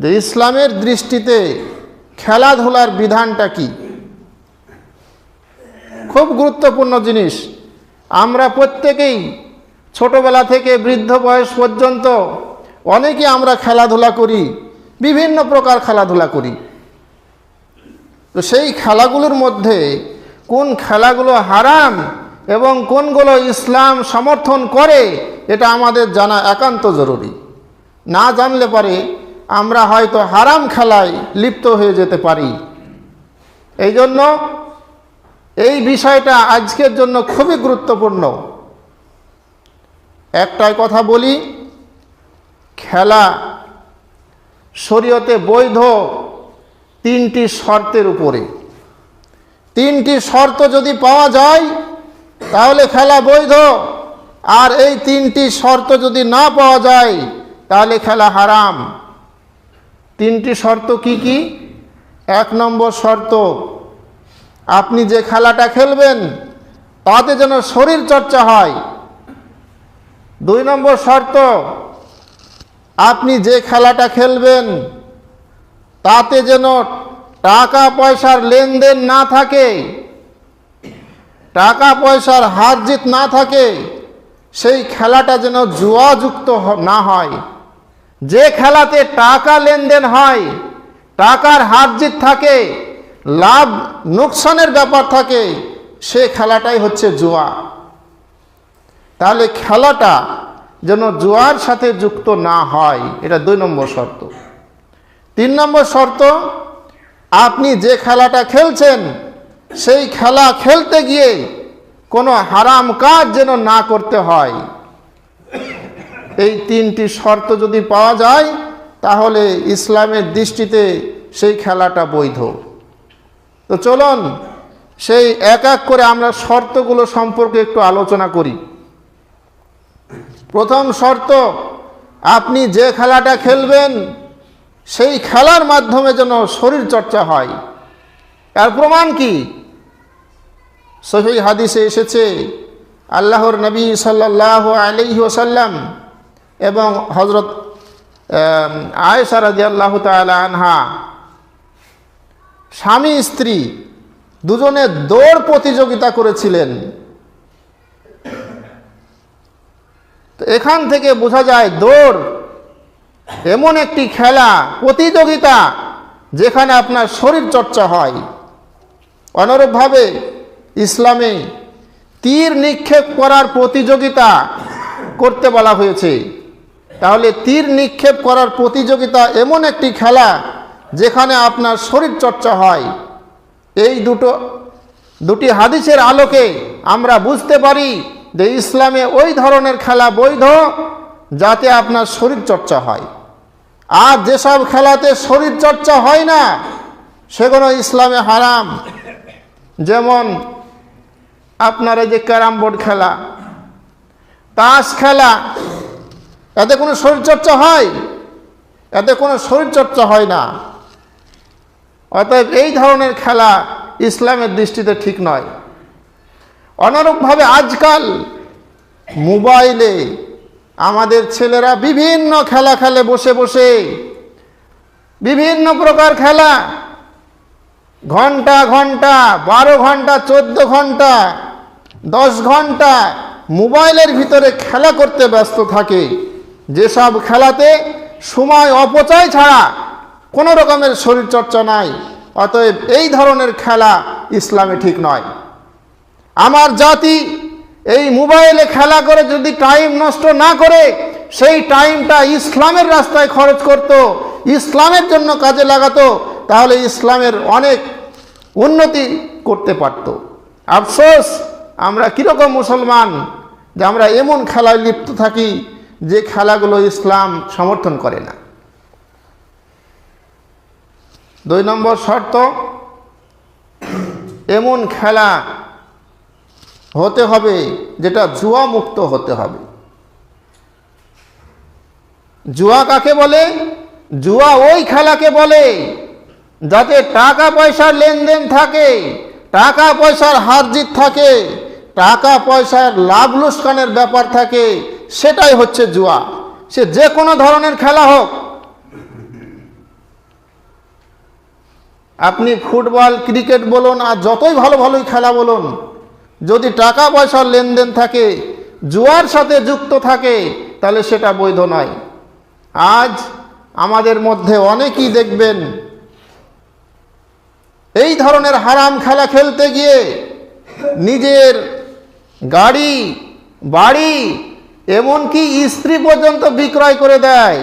যে ইসলামের দৃষ্টিতে খেলাধুলার বিধানটা কি। খুব গুরুত্বপূর্ণ জিনিস। আমরা প্রত্যেকেই ছোটবেলা থেকে বৃদ্ধ বয়স পর্যন্ত অনেকেই আমরা খেলাধুলা করি, বিভিন্ন প্রকার খেলাধুলা করি। তো সেই খেলাগুলোর মধ্যে কোন খেলাগুলো হারাম এবং কোনগুলো ইসলাম সমর্থন করে এটা আমাদের জানা একান্ত জরুরি। না জানলে পারে আমরা হয়তো হারাম খেলায় লিপ্ত হয়ে যেতে পারি। এই জন্য এই বিষয়টা আজকের জন্য খুবই গুরুত্বপূর্ণ। একটাই কথা বলি, খেলা শরীয়তে বৈধ তিনটি শর্তের উপরে। তিনটি শর্ত যদি পাওয়া যায় তাহলে খেলা বৈধ, আর এই তিনটি শর্ত যদি না পাওয়া যায় তাহলে খেলা হারাম। তিনটি শর্ত কি কি? 1 নম্বর শর্ত, আপনি যে খেলাটা খেলবেন তাতে যেন শরীর চর্চা হয়। 2 নম্বর শর্ত, আপনি যে খেলাটা খেলবেন তাতে যেন টাকা পয়সার লেনদেন না থাকে, টাকা পয়সার হার জিত না থাকে, সেই খেলাটা যেন জুয়াযুক্ত না হয়। যে খেলাতে টাকা লেনদেন হয়, টাকার হার জিত থাকে, লাভ লোকসানের ব্যাপার থাকে, সে খেলাটাই হচ্ছে জুয়া। তাহলে খেলাটা যেন জুয়ার সাথে যুক্ত না হয়, এটা 2 নম্বর শর্ত। 3 নম্বর শর্ত, আপনি যে খেলাটা খেলছেন সেই খেলা খেলতে গিয়ে কোনো হারাম কাজ যেন না করতে হয়। এই 3টি শর্ত যদি পাওয়া যায় তাহলে ইসলামের দৃষ্টিতে সেই খেলাটা বৈধ। তো চলুন সেই এক এক করে আমরা শর্তগুলো সম্পর্কে একটু আলোচনা করি। প্রথম শর্ত, আপনি যে খেলাটা খেলবেন সেই খেলার মাধ্যমে যেন শরীর চর্চা হয়। এর প্রমাণ কি? সহিহ হাদিসে এসেছে, আল্লাহর নবী সাল্লাল্লাহু আলাইহি ওয়াসাল্লাম এবং হযরত আয়েশা রাদিয়াল্লাহু তাআলা আনহা স্বামী স্ত্রী দুজনে দৌড় প্রতিযোগিতা করেছিলেন। তো এখান থেকে বোঝা যায় দৌড় এমন একটি খেলা, প্রতিযোগিতা যেখানে আপনার শরীর চর্চা হয়। অনুরূপভাবে ইসলামে তীর নিক্ষেপ করার প্রতিযোগিতা করতে বলা হয়েছে। তাহলে তীর নিক্ষেপ করার প্রতিযোগিতা এমন একটি খেলা যেখানে আপনার শরীর চর্চা হয়। এই দুটি হাদিসের আলোকে আমরা বুঝতে পারি যে ইসলামে ওই ধরনের খেলা বৈধ যাতে আপনার শরীর চর্চা হয়। আর যেসব খেলাতে শরীর চর্চা হয় না সেগুলো ইসলামে হারাম। যেমন আপনার এই যে ক্যারাম বোর্ড খেলা, তাস খেলা, এতে কোনো শরীর চর্চা হয়? এতে কোনো শরীর চর্চা হয় না। অতএব এই ধরনের খেলা ইসলামের দৃষ্টিতে ঠিক নয়। অনুরূপভাবে আজকাল মোবাইলে আমাদের ছেলেরা বিভিন্ন খেলা খেলে, বসে বসে বিভিন্ন প্রকার খেলা, ঘন্টা ঘন্টা, 12 ঘন্টা, 14 ঘন্টা, 10 ঘন্টা মোবাইলের ভিতরে খেলা করতে ব্যস্ত থাকে, যেসব খেলাতে সময় অপচয় ছাড়া কোনো রকমের শরীর চর্চা নাই। অতএব এই ধরনের খেলা ইসলামে ঠিক নয়। আমার জাতি এই মোবাইলে খেলা করে যদি টাইম নষ্ট না করে সেই টাইমটা ইসলামের রাস্তায় খরচ করত, ইসলামের জন্য কাজে লাগাতো, তাহলে ইসলামের অনেক উন্নতি করতে পারত। আফসোস আমরা কীরকম মুসলমান যে আমরা এমন খেলায় লিপ্ত থাকি যে খেলাগুলো ইসলাম সমর্থন করে না। 2 নম্বর শর্ত, এমন খেলা হতে হবে যেটা জুয়া মুক্ত হতে হবে। জুয়া কাকে বলে? জুয়া ওই খেলাকে বলে যাতে টাকা পয়সার লেনদেন থাকে, টাকা পয়সার হার জিত থাকে, টাকা পয়সার লাভ লোকসানের ব্যাপার থাকে, সেটাই হচ্ছে জুয়া। সে যে কোনো ধরনের খেলা হোক, আপনি ফুটবল ক্রিকেট বলুন আর যতই ভালো ভালোই খেলা বলুন, যদি টাকা পয়সার লেনদেন থাকে, জুয়ার সাথে যুক্ত থাকে, তাহলে সেটা বৈধ নয়। আজ আমাদের মধ্যে অনেকেই দেখবেন এই ধরনের হারাম খেলা খেলতে গিয়ে নিজের গাড়ি, বাড়ি, এমনকি স্ত্রী পর্যন্ত বিক্রয় করে দেয়।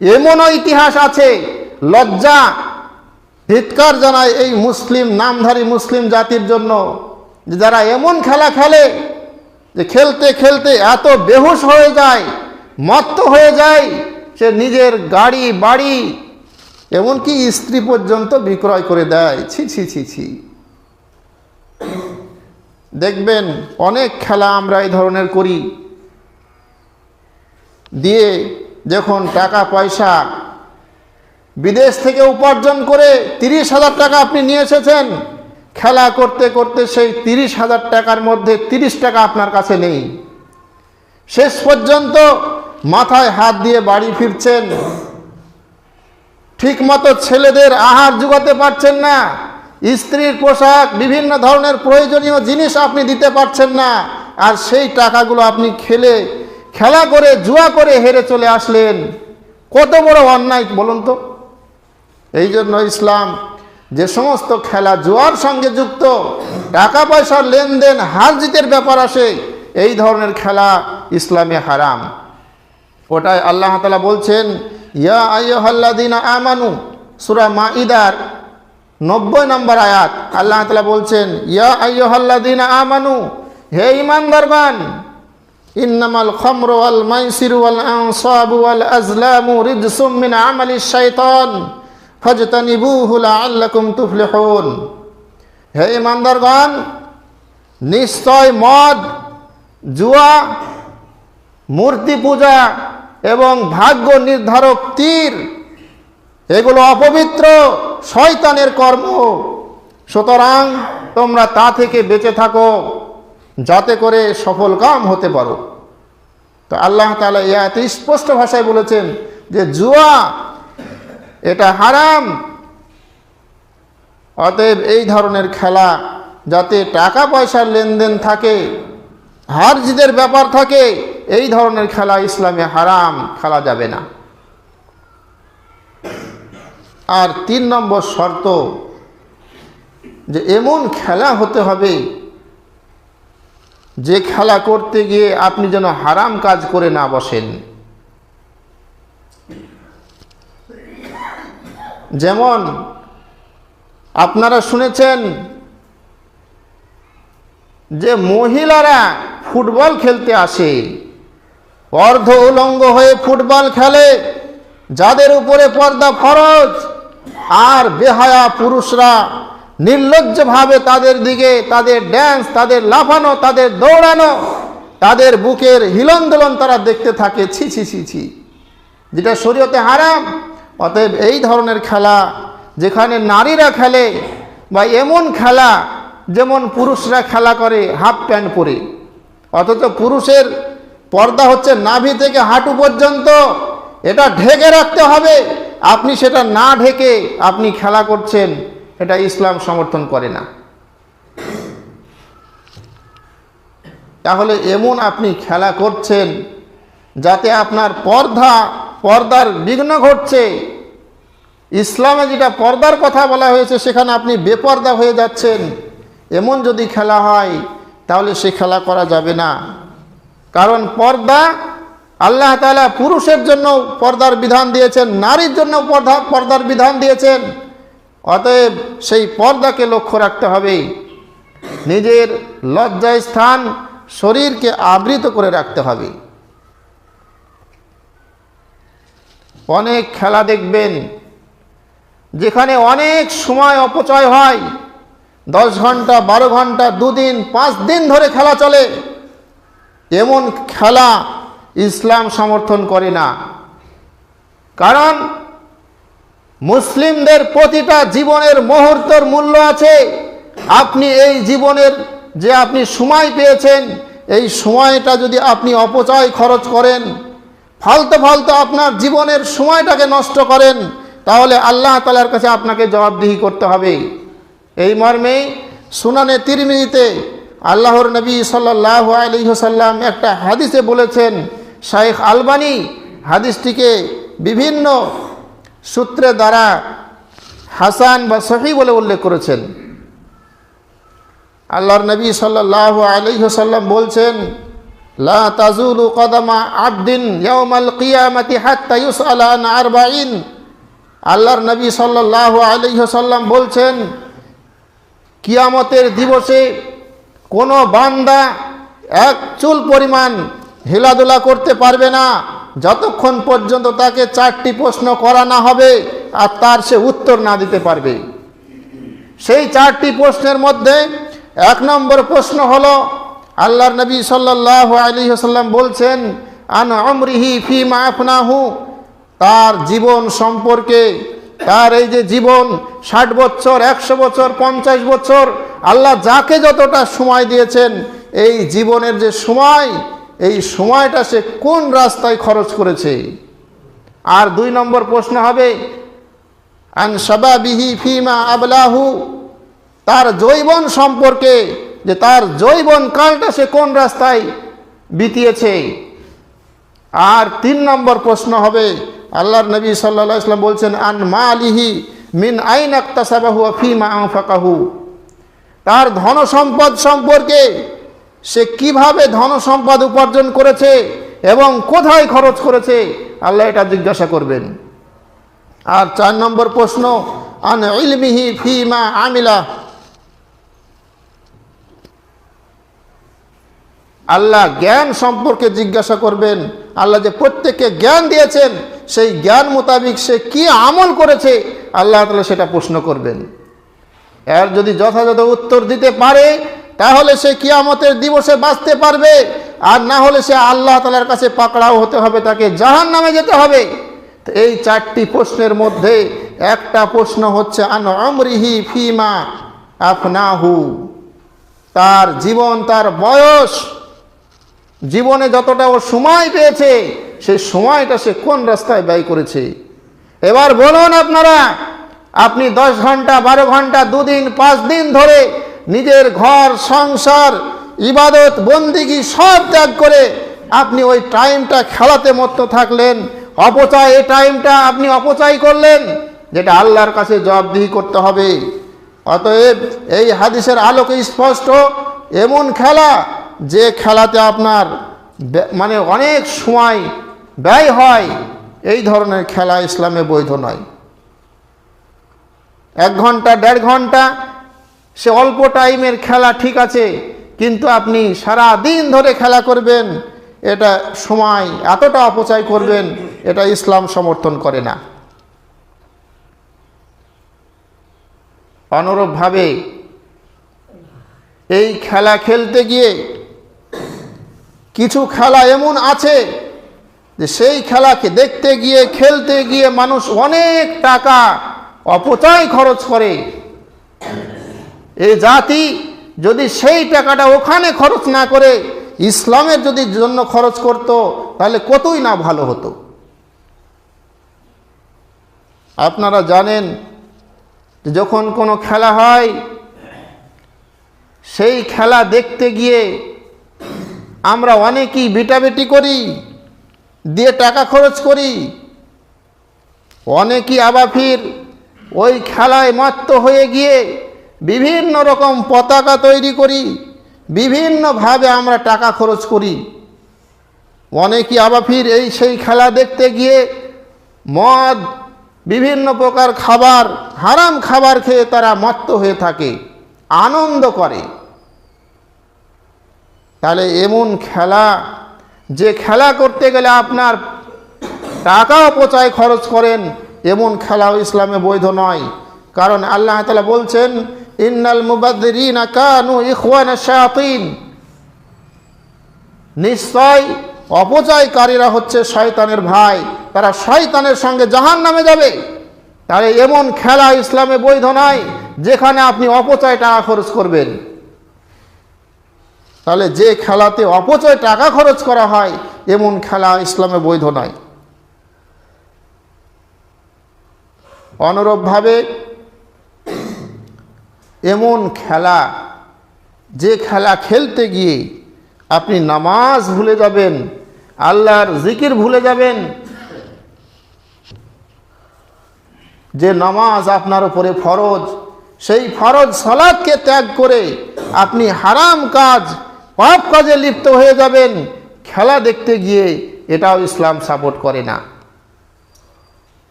এমনও ইতিহাস আছে। লজ্জা, ধিক্কার জানায় এই মুসলিম, নামধারী মুসলিম জাতির জন্য, যে যারা এমন খেলা খেলে যে খেলতে খেলতে এত বেহুশ হয়ে যায়, মত্ত হয়ে যায়, সে নিজের গাড়ি, বাড়ি, এমনকি স্ত্রী পর্যন্ত বিক্রয় করে দেয়। ছি ছি ছি ছি। দেখবেন অনেক খেলা আমরা এই ধরনের করি, দিয়ে যখন টাকা পয়সা বিদেশ থেকে উপার্জন করে 30,000 টাকা আপনি নিয়ে এসেছেন, খেলা করতে করতে সেই 30,000 টাকার মধ্যে 30 টাকা আপনার কাছে নেই। শেষ পর্যন্ত মাথায় হাত দিয়ে বাড়ি ফিরছেন, ঠিকমতো ছেলেদের আহার জোগাতে পারছেন না, স্ত্রীর পোশাক, বিভিন্ন ধরনের প্রয়োজনীয় জিনিস আপনি দিতে পারছেন না, আর সেই টাকাগুলো আপনি খেলা করে, জুয়া করে হেরে চলে আসলেন। কত বড় অন্যায় বলুন তো। এই জন্য ইসলাম যে সমস্ত খেলা জুয়ার সঙ্গে যুক্ত, টাকা পয়সার লেনদেন, হার জিতের ব্যাপার আসে, এই ধরনের খেলা ইসলামে হারাম। ওটাই আল্লাহ তাআলা বলছেন, ইয়া আইয়ুহাল্লাযীনা আমানু, সূরা মাইদার 90 নম্বর আয়াত। আল্লাহ তাআলা বলছেন, ইয়া আইয়ুহাল্লাযীনা আমানু, হে ঈমানদারগণ, ইন্নামাল খামরু ওয়াল মাইসিরু ওয়াল আনসাবু ওয়াল আজলামু রিজসুম মিন আমালিশ শাইতান ফাজতানিবুহু লাআল্লাকুম তুফলিহুন। হে ঈমানদারগণ, নিশ্চয় মদ, জুয়া, মূর্তি পূজা এবং ভাগ্য নির্ধারক তীর, এগুলো অপবিত্র শয়তানের কর্ম। সুতরাং তোমরা তা থেকে বেঁচে থাকো, যাতে করে সফল কাম হতে পারো। তো আল্লাহ তাআলা এই আয়াতে স্পষ্ট ভাষায় বলেছেন যে জুয়া এটা হারাম। অতএব এই ধরনের খেলা যাতে টাকা পয়সার লেনদেন থাকে, হার জিতের ব্যাপার থাকে, এই ধরনের খেলা ইসলামে হারাম, খেলা যাবে না। আর 3 নম্বর শর্ত, যে এমন খেলা হতে হবে যে খেলা করতে গিয়ে আপনি যেন হারাম কাজ করে না বসেন। যেমন আপনারা শুনেছেন যে মহিলারা ফুটবল খেলতে আসে, অর্ধ উলঙ্গ হয়ে ফুটবল খেলে, যাদের উপরে পর্দা ফরজ, আর বেহায়া পুরুষরা নির্লজ্জভাবে তাদের দিকে, তাদের ড্যান্স, তাদের লাফানো, তাদের দৌড়ানো, তাদের বুকের হিলনদোলন তারা দেখতে থাকে। ছি ছি ছি ছি, যেটা শরীয়তে হারাম। অতএব এই ধরনের খেলা যেখানে নারীরা খেলে, বা এমন খেলা যেমন পুরুষরা খেলা করে হাফ প্যান্ট পরে, অথচ পুরুষের পর্দা হচ্ছে নাভি থেকে হাঁটু পর্যন্ত, এটা ঢেকে রাখতে হবে। আপনি সেটা না ঢেকে আপনি খেলা করছেন, এটা ইসলাম সমর্থন করে না। তাহলে এমন আপনি খেলা করছেন যাতে আপনার পর্দার বিঘ্ন ঘটছে। ইসলামে যেটা পর্দার কথা বলা হয়েছে সেখানে আপনি বেপর্দা হয়ে যাচ্ছেন। এমন যদি খেলা হয় তাহলে সে খেলা করা যাবে না। কারণ পর্দা আল্লাহ তাআলা পুরুষের জন্য পর্দার বিধান দিয়েছেন, নারীর জন্য পর্দার বিধান দিয়েছেন। অতএব সেই পর্দাকে লক্ষ্য রাখতে হবে, নিজের লজ্জায় স্থান, শরীরকে আবৃত করে রাখতে হবে। অনেক খেলা দেখবেন যেখানে অনেক সময় অপচয় হয়, 10 ঘন্টা, 12 ঘন্টা, 2 দিন, 5 দিন ধরে খেলা চলে। এমন খেলা ইসলাম সমর্থন করে না। কারণ মুসলিমদের প্রতিটা জীবনের মুহূর্তের মূল্য আছে। আপনি এই জীবনের যে আপনি সময় পেয়েছেন, এই সময়টা যদি আপনি অপচয় খরচ করেন, ফালতু আপনার জীবনের সময়টাকে নষ্ট করেন, তাহলে আল্লাহ তাআলার কাছে আপনাকে জবাবদিহি করতে হবে। এই মর্মে সুনানে তিরমিজিতে আল্লাহর নবী সাল্লাল্লাহু আলাইহি ওয়াসাল্লাম একটা হাদিসে বলেছেন, শাইখ আলবানী হাদিসটিকে বিভিন্ন সূত্রের দ্বারা হাসান বা সহিহ বলে উল্লেখ করেছেন। আল্লাহর নবী সাল্লাল্লাহু আলাইহি ওয়াসাল্লাম বলছেন, লা তাজুলু কদামা আবদিন ইয়াউমাল কিয়ামাতি হাত্তা ইউসআলা আন আরবাঈন। আল্লাহর নবী সাল্লাল্লাহু আলাইহি ওয়াসাল্লাম বলছেন, কিয়ামতের দিবসে কোনো বান্দা এক চুল পরিমাণ হেলাদোলা করতে পারবে না যতক্ষণ পর্যন্ত তাকে 4টি প্রশ্ন করা না হবে আর তার সে উত্তর না দিতে পারবে। সেই 4টি প্রশ্নের মধ্যে 1 নম্বর প্রশ্ন হলো, আল্লাহর নবী সাল্লাল্লাহু আলাইহি ওয়াসাল্লাম বলছেন, আন উমরিহি ফিমা আফনাহু, তার জীবন সম্পর্কে, তার এই যে জীবন 60 বছর, 100 বছর, 50 বছর, আল্লাহ যাকে যতটা সময় দিয়েছেন, এই জীবনের যে সময়, এই সময়টা সে কোন রাস্তায় খরচ করেছে। আর 2 নম্বর প্রশ্ন হবে, আন শাবাবিহি ফিমা আবলাহু, তার যৌবন সম্পর্কে, যে তার যৌবন কালটা সে কোন রাস্তায় বিতিয়েছে। আর 3 নম্বর প্রশ্ন হবে, আল্লাহর নবী সাল্লাল্লাহু আলাইহি ওয়াসাল্লাম বলছেন, আন মালিহি মিন আইনা ইকতাসাবাহু ওয়া ফিমা আনফাকাহু, তার ধন সম্পদ সম্পর্কে, সে কিভাবে ধন সম্পদ উপার্জন করেছে এবং কোথায় খরচ করেছে, আল্লাহ এটা জিজ্ঞাসা করবেন। আর 4 নম্বর প্রশ্ন, আন ইলমিহি ফিমা আমিলা, আল্লাহ জ্ঞান সম্পর্কে জিজ্ঞাসা করবেন। আল্লাহ যে প্রত্যেককে জ্ঞান দিয়েছেন, সেই জ্ঞান মোতাবিক সে কি আমল করেছে, আল্লাহ তাআলা সেটা প্রশ্ন করবেন। এর যদি যথাযথ উত্তর দিতে পারে, তাহলে সে কিয়ামতের দিবসে বাঁচতে পারবে, আর না হলে সে আল্লাহ তাআলার কাছে পাকড়াও হতে হবে, তাকে জাহান্নামে যেতে হবে। তো এই 4টি প্রশ্নের মধ্যে একটা প্রশ্ন হচ্ছে, আন উমরিহি ফিমা আফনাহু, তার জীবন, তার বয়স, জীবনে যতটা ও সময় পেয়েছে, সেই সময়টা সে কোন রাস্তায় ব্যয় করেছে। এবার বলুন আপনারা, আপনি 10 ঘন্টা, 12 ঘন্টা, 2 দিন, 5 দিন ধরে নিজের ঘর সংসার, ইবাদত বন্দিগি সব ত্যাগ করে আপনি ওই টাইমটা খেলাতে মত্ত থাকলেন, অপচয়, এই টাইমটা আপনি অপচয় করলেন, যেটা আল্লাহর কাছে জবাবদিহি করতে হবে। অতএব এই হাদিসের আলোকে স্পষ্ট, এমন খেলা যে খেলাতে আপনার মানে অনেক সময় ব্যয় হয়, এই ধরনের খেলা ইসলামে বৈধ নয়। 1 ঘন্টা, 1.5 ঘন্টা সে অল্প টাইমের খেলা ঠিক আছে, কিন্তু আপনি সারা দিন ধরে খেলা করবেন, এটা সময় এতটা অপচয় করবেন, এটা ইসলাম সমর্থন করে না। অনুরূপভাবে এই খেলা খেলতে গিয়ে কিছু খেলা এমন আছে যে সেই খেলাকে দেখতে গিয়ে, খেলতে গিয়ে মানুষ অনেক টাকা অপচয় খরচ করে। এই জাতি যদি সেই টাকাটা ওখানে খরচ না করে ইসলামের যদি জন্য খরচ করত, তাহলে কতই না ভালো হতো। আপনারা জানেন যে যখন কোনো খেলা হয়, সেই খেলা দেখতে গিয়ে আমরা অনেকেই বিটাবিটি করি, দিয়ে টাকা খরচ করি। অনেকেই আবার ফির ওই খেলায় মত্ত হয়ে গিয়ে বিভিন্ন রকম পতাকা তৈরি করি, বিভিন্নভাবে আমরা টাকা খরচ করি। অনেকেই আবার ফির এই সেই খেলা দেখতে গিয়ে মদ, বিভিন্ন প্রকার খাবার, হারাম খাবার খেয়ে তারা মত্ত হয়ে থাকে, আনন্দ করে। তাহলে এমন খেলা, যে খেলা করতে গেলে আপনার টাকা অপচয় খরচ করেন, এমন খেলাও ইসলামে বৈধ নয়। কারণ আল্লাহ তাআলা বলছেন, ইন্নাল মুবাদদিরিনা কানু ইখওয়ানাশ শায়াতিন, নিশ্চয় অপচয়কারীরা হচ্ছে শয়তানের ভাই, তারা শয়তানের সঙ্গে জাহান্নামে যাবে। তাহলে এমন খেলা ইসলামে বৈধ নয় যেখানে আপনি অপচয় টাকা খরচ করবেন। তাহলে যে খেলাতে অপচয় টাকা খরচ করা হয়, এমন খেলা ইসলামে বৈধ নয়। অনুরূপভাবে এমন খেলা, যে খেলা খেলতে গিয়ে আপনি নামাজ ভুলে যাবেন, আল্লাহর জিকির ভুলে যাবেন, যে নামাজ আপনার উপরে ফরজ, সেই ফরজ সালাতকে ত্যাগ করে আপনি হারাম কাজ, পাপ কাজে লিপ্ত হয়ে যাবেন খেলা দেখতে গিয়ে, এটাও ইসলাম সাপোর্ট করে না।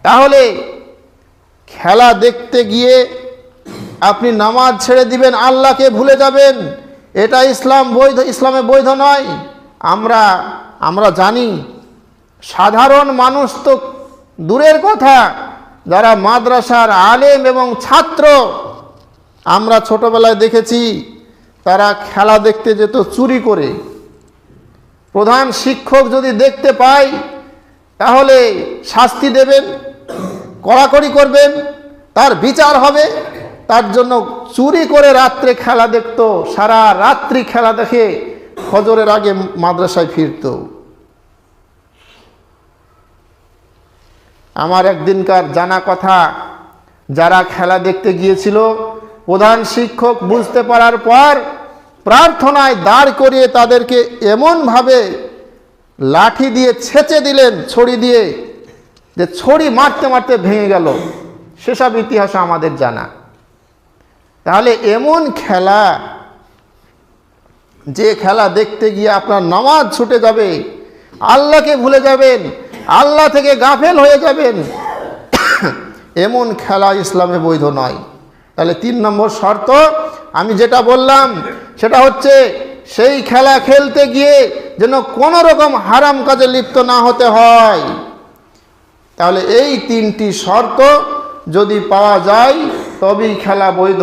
তাহলে খেলা দেখতে গিয়ে আপনি নামাজ ছেড়ে দিবেন, আল্লাহকে ভুলে যাবেন, এটা ইসলামে বৈধ নয়। আমরা জানি, সাধারণ মানুষ তো দূরের কথা, যারা মাদ্রাসার আলেম এবং ছাত্র, আমরা ছোটবেলায় দেখেছি তারা খেলা দেখতে যেত চুরি করে। প্রধান শিক্ষক যদি দেখতে পায় তাহলে শাস্তি দেবেন, কড়াকড়ি করবেন, তার বিচার হবে। তার জন্য চুরি করে রাত্রে খেলা দেখত, সারা রাত্রি খেলা দেখে ফজরের আগে মাদ্রাসায় ফিরত। আমার একদিনকার জানা কথা, যারা খেলা দেখতে গিয়েছিল, প্রধান শিক্ষক বুঝতে পারার পর প্রার্থনায় দাঁড় করিয়ে তাদেরকে এমনভাবে লাঠি দিয়ে ছেঁচে দিলেন, ছড়ি দিয়ে, যে ছড়ি মারতে মারতে ভেঙে গেল। সেসব ইতিহাস আমাদের জানা। তাহলে এমন খেলা, যে খেলা দেখতে গিয়ে আপনার নামাজ ছুটে যাবে, আল্লাহকে ভুলে যাবেন, আল্লাহ থেকে গাফেল হয়ে যাবেন, এমন খেলা ইসলামে বৈধ নয়। তাহলে 3 নম্বর শর্ত আমি যেটা বললাম সেটা হচ্ছে, সেই খেলা খেলতে গিয়ে যেন কোনো রকম হারাম কাজে লিপ্ত না হতে হয়। তাহলে এই 3টি শর্ত যদি পাওয়া যায় তবেই খেলা বৈধ।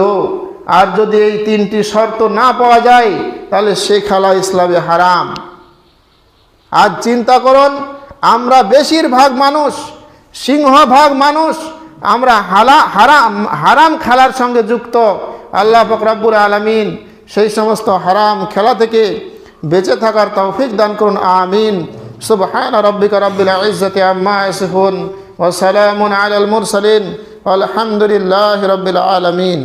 আর যদি এই 3টি শর্ত না পাওয়া যায় তাহলে সে খেলা ইসলামে হারাম। আজ চিন্তা করুন, আমরা বেশিরভাগ মানুষ, সিংহভাগ মানুষ, আমরা হারাম খেলার সঙ্গে যুক্ত। আল্লাহ পাক রব্বুল আলামিন সেই সমস্ত হারাম খেলা থেকে বেঁচে থাকার তৌফিক দান করুন, আমিন। সুবহান রাব্বিকা রাব্বিল ইজ্জাতি আম্মা ইয়াসিফুন ওয়া সালামুন আলাল মুরসালিন ওয়ালহামদুলিল্লাহি রাব্বিল আলামিন।